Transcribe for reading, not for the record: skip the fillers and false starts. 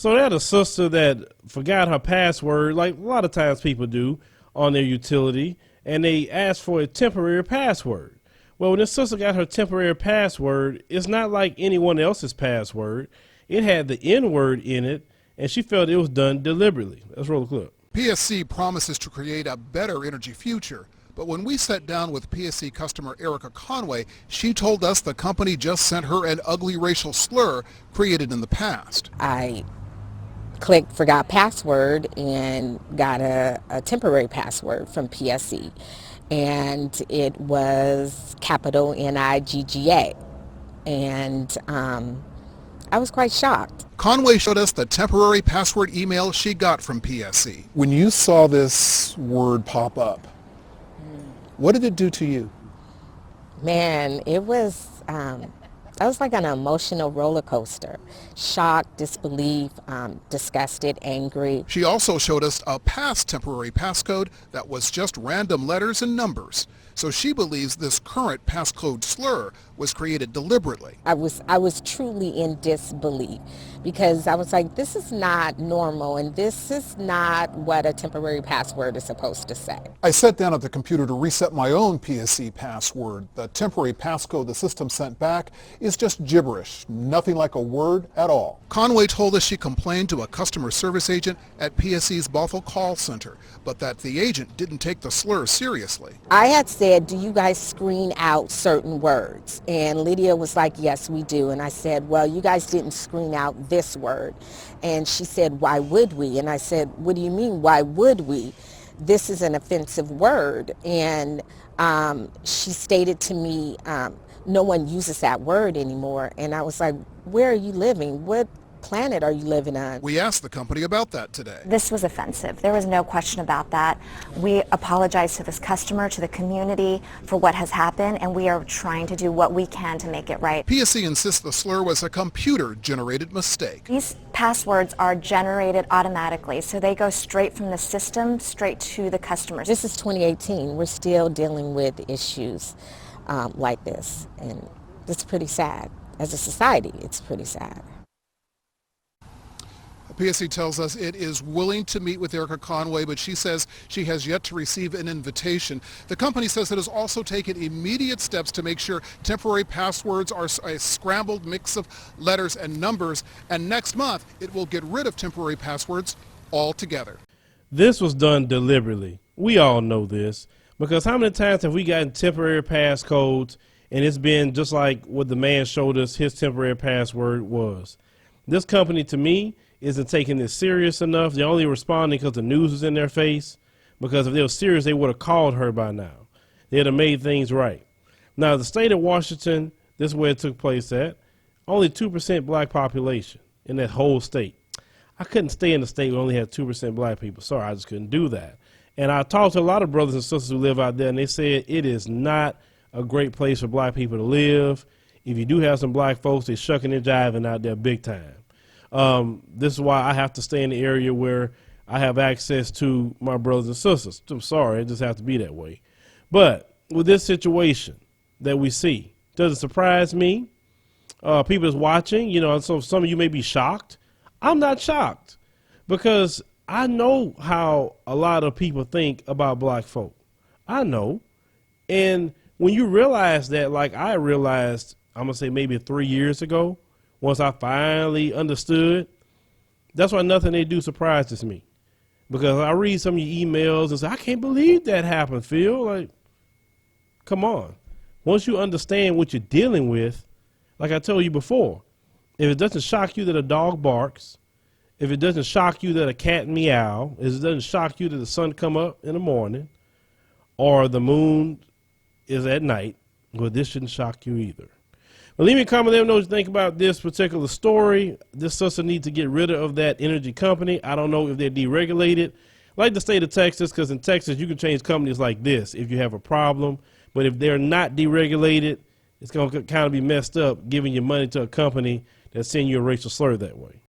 So they had a sister that forgot her password, like a lot of times people do on their utility, and they asked for a temporary password. Well, when this sister got her temporary password, it's not like anyone else's password. It had the N-word in it, and she felt it was done deliberately. Let's roll the clip. PSC promises to create a better energy future, but when we sat down with PSC customer Erica Conway, she told us the company just sent her an ugly racial slur created in the past. I clicked forgot password and got a temporary password from PSC, and it was capital N-I-G-G-A, and I was quite shocked. Conway showed us the temporary password email she got from PSC. When you saw this word pop up, what did it do to you? Man, it was like an emotional roller coaster. Shock, disbelief, disgusted, angry. She also showed us a past temporary passcode that was just random letters and numbers. So she believes this current passcode slur was created deliberately. I was truly in disbelief, because I was like, this is not normal, and this is not what a temporary password is supposed to say. I sat down at the computer to reset my own PSC password. The temporary passcode the system sent back is just gibberish, nothing like a word at all. Conway told us she complained to a customer service agent at PSC's Bothell call center, but that the agent didn't take the slur seriously. I had said, do you guys screen out certain words? And Lydia was like, yes, we do. And I said, well, you guys didn't screen out this word. And she said, why would we? And I said, what do you mean, why would we? This is an offensive word. And she stated to me, no one uses that word anymore. And I was like, where are you living? What planet are you living on? We asked the company about that today. This was offensive. There was no question about that. We apologize to this customer, to the community for what has happened, and we are trying to do what we can to make it right. PSC insists the slur was a computer-generated mistake. These passwords are generated automatically, so they go straight from the system, straight to the customers. This is 2018. We're still dealing with issues like this, and it's pretty sad. As a society, it's pretty sad. PSC tells us it is willing to meet with Erica Conway, but she says she has yet to receive an invitation. The company says it has also taken immediate steps to make sure temporary passwords are a scrambled mix of letters and numbers, and next month it will get rid of temporary passwords altogether. This was done deliberately. We all know this, because how many times have we gotten temporary passcodes and it's been just like what the man showed us his temporary password was? This company, to me, isn't taking this serious enough. They're only responding because the news is in their face, because if they were serious, they would have called her by now. They'd have made things right. Now, the state of Washington, this is where it took place at, only 2% black population in that whole state. I couldn't stay in the state where only had 2% black people. Sorry, I just couldn't do that. And I talked to a lot of brothers and sisters who live out there, and they said it is not a great place for black people to live. If you do have some black folks, they're shucking and jiving out there big time. This is why I have to stay in the area where I have access to my brothers and sisters. I'm sorry, it just has to be that way. But with this situation that we see, does it surprise me? People is watching, you know, so some of you may be shocked. I'm not shocked, because I know how a lot of people think about black folk. I know. And when you realize that, like I realized, I'm going to say maybe 3 years ago, once I finally understood, that's why nothing they do surprises me. Because I read some of your emails and say, I can't believe that happened, Phil. Like, come on. Once you understand what you're dealing with, like I told you before, if it doesn't shock you that a dog barks, if it doesn't shock you that a cat meow, if it doesn't shock you that the sun come up in the morning or the moon is at night, well, this shouldn't shock you either. Well, leave me a comment, let me know what you think about this particular story. This sister needs to get rid of that energy company. I don't know if they're deregulated. Like the state of Texas, because in Texas you can change companies like this if you have a problem. But if they're not deregulated, it's going to kind of be messed up giving your money to a company that's sending you a racial slur that way.